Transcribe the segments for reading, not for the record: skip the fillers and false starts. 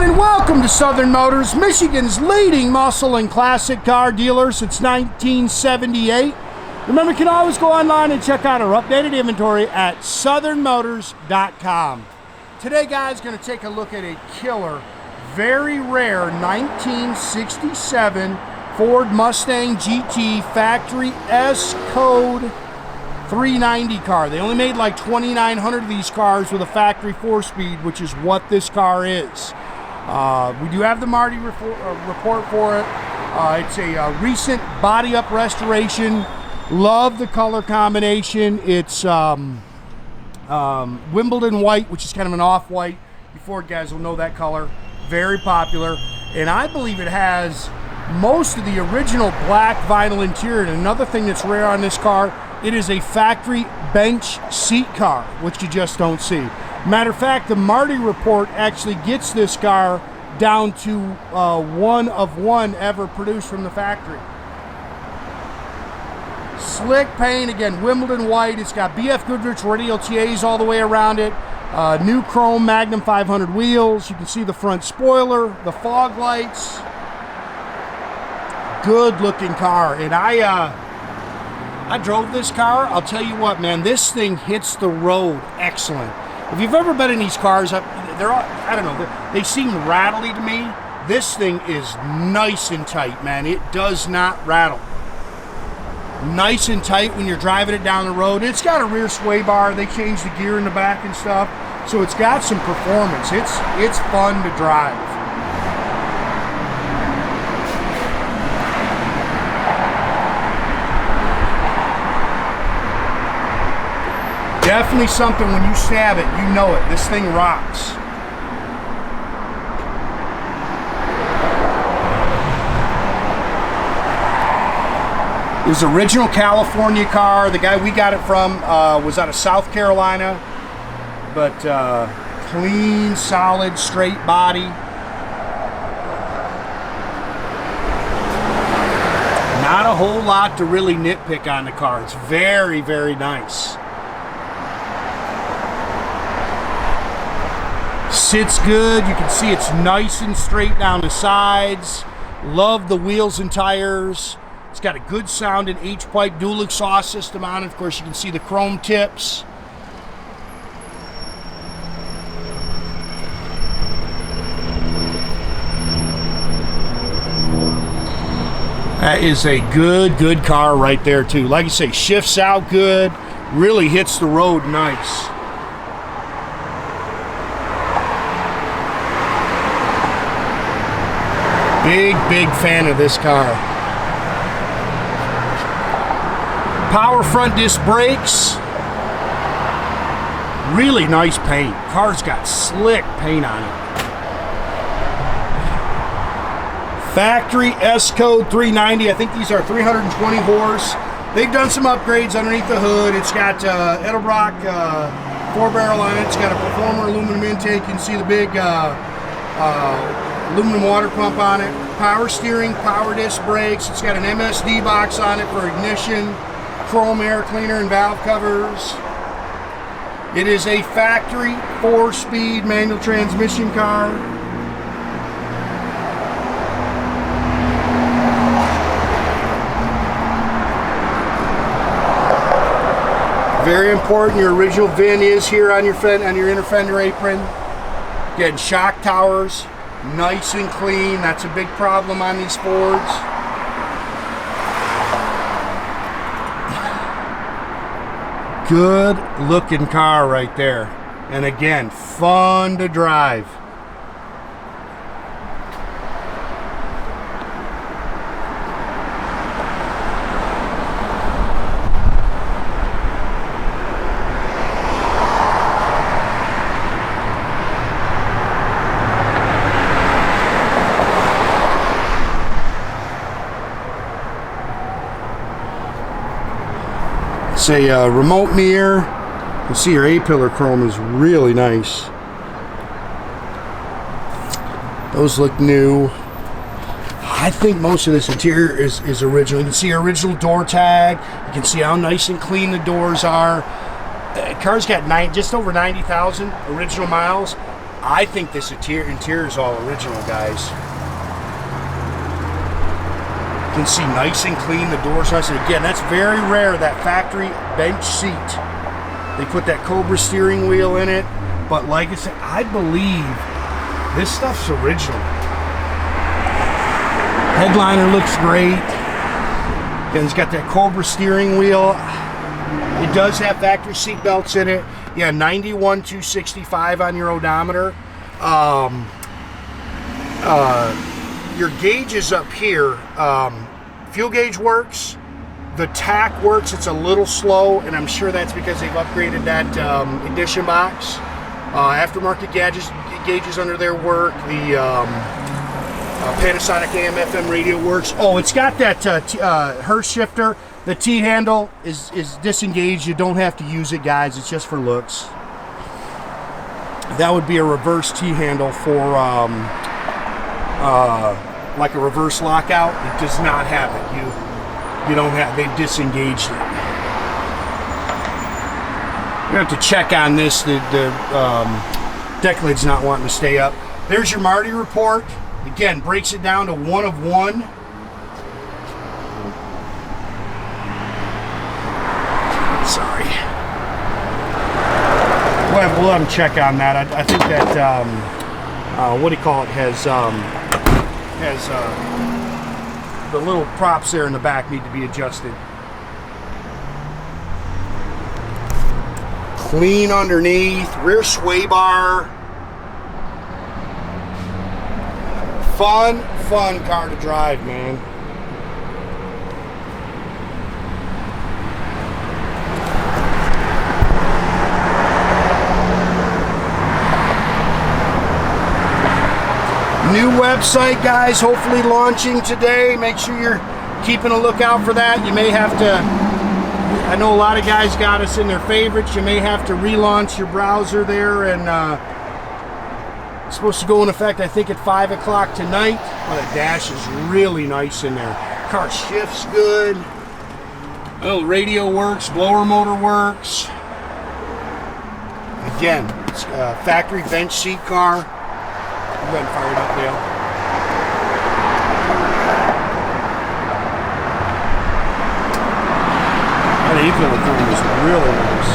everyone, and welcome to Southern Motors, Michigan's leading muscle and classic car dealer since 1978. Remember, you can always go online and check out our updated inventory at southernmotors.com. Today, guys, going to take a look at a killer, very rare 1967 Ford Mustang GT factory S code 390 car. They only made like 2,900 of these cars with a factory 4-speed, which is what this car is. We do have the Marti report for it. It's a recent body up restoration. Love the color combination. It's Wimbledon white, which is kind of an off-white. You Ford guys will know that color. Very popular. And I believe it has most of the original black vinyl interior. And another thing that's rare on this car, it is a factory bench seat car, which you just don't see. Matter of fact, the Marti report actually gets this car down to one of one ever produced from the factory. Slick paint, again, Wimbledon white. It's got BF Goodrich Radial T's all the way around it. New chrome Magnum 500 wheels. You can see the front spoiler, the fog lights. Good looking car. And I drove this car. I'll tell you what, man, this thing hits the road excellent. If you've ever been in these cars, they're all, I don't know, they seem rattly to me. This thing is nice and tight, man. It does not rattle. Nice and tight when you're driving it down the road. It's got a rear sway bar. They changed the gear in the back and stuff, so it's got some performance. It's fun to drive. Definitely something when you stab it, you know it. This thing rocks. It was an original California car. The guy we got it from was out of South Carolina, but clean, solid, straight body. Not a whole lot to really nitpick on the car. It's very, very nice. Sits good. You can see it's nice and straight down the sides. Love the wheels and tires. It's got a good sounding H-pipe dual exhaust system on it. Of course, you can see the chrome tips. That is a good car right there too. Like I say, shifts out good, really hits the road nice. Big fan of this car. Power front disc brakes. Really nice paint. Car's got slick paint on it. Factory S code 390. I think these are 320 horse. They've done some upgrades underneath the hood. It's got Edelbrock 4-barrel on it. It's got a Performer aluminum intake. You can see the big aluminum water pump on it. Power steering, power disc brakes. It's got an MSD box on it for ignition, chrome air cleaner and valve covers. It is a factory 4-speed manual transmission car. Very important, your original VIN is here on your inner fender apron. Getting shock towers. Nice and clean. That's a big problem on these Fords. Good looking car right there. And again, fun to drive. It's a remote mirror. You can see your A-pillar chrome is really nice. Those look new. I think most of this interior is original. You can see our original door tag. You can see how nice and clean the doors are. Car's got just over 90,000 original miles. I think this interior is all original, guys. You can see nice and clean, the doors nice. And again, that's very rare, that factory bench seat. They put that Cobra steering wheel in it. But like I said, I believe this stuff's original. Headliner looks great. And it's got that Cobra steering wheel. It does have factory seat belts in it. Yeah, 91,265 on your odometer. Your gauge is up here. Fuel gauge works. The tach works. It's a little slow, and I'm sure that's because they've upgraded that ignition box. Aftermarket gauges under there work. The Panasonic AM/FM radio works. Oh, it's got that Hurst shifter. The T handle is disengaged. You don't have to use it, guys. It's just for looks. That would be a reverse T handle for like a reverse lockout. It does not have it. You don't have. They disengaged it. You have to check on this. The deck lid's not wanting to stay up. There's your Marti Report. Again, breaks it down to 1 of 1. Sorry. We'll let them check on that. I think that what do you call it has the little props there in the back need to be adjusted. Clean underneath, rear sway bar. Fun car to drive, man. New website, guys, hopefully launching today. Make sure you're keeping a lookout for that. You may have to, I know a lot of guys got us in their favorites. You may have to relaunch your browser there, and it's supposed to go in effect, I think, at 5 o'clock tonight. Oh, the dash is really nice in there. Car shifts good. Oh, radio works, blower motor works. Again, it's a factory bench seat car. Go ahead and fire it up, Dale. That apron on the front is really nice.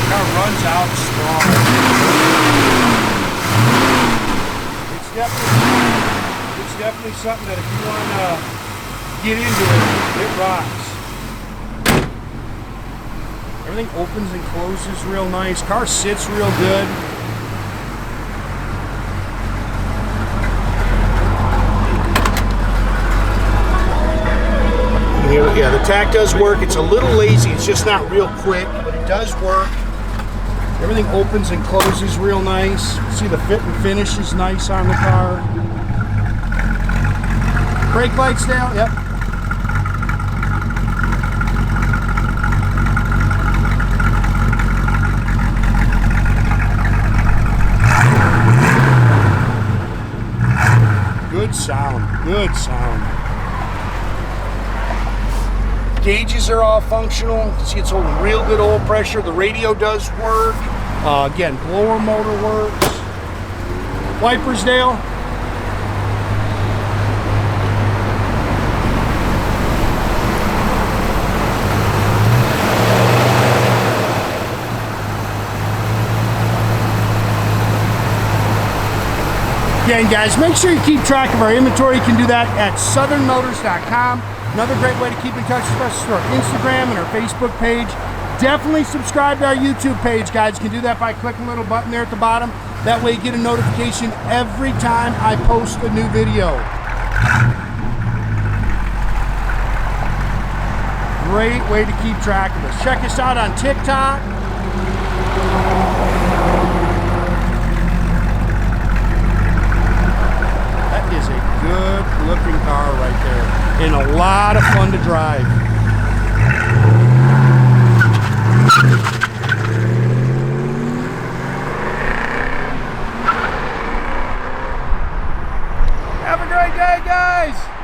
Car runs out strong. It's definitely something that if you want to get into it rocks. Everything opens and closes real nice. Car sits real good. Yeah, the tach does work. It's a little lazy. It's just not real quick, but it does work. Everything opens and closes real nice. See, the fit and finish is nice on the car. Brake lights down, yep. Good sound, good sound. Gauges are all functional. You can see it's holding real good oil pressure. The radio does work. Again, blower motor works. Wipers, Dale. Again, guys, make sure you keep track of our inventory. You can do that at southernmotors.com. Another great way to keep in touch with us is our Instagram and our Facebook page. Definitely subscribe to our YouTube page, guys. You can do that by clicking the little button there at the bottom. That way you get a notification every time I post a new video. Great way to keep track of us. Check us out on TikTok. That is a good looking car right there. And a lot of fun to drive. great day, guys.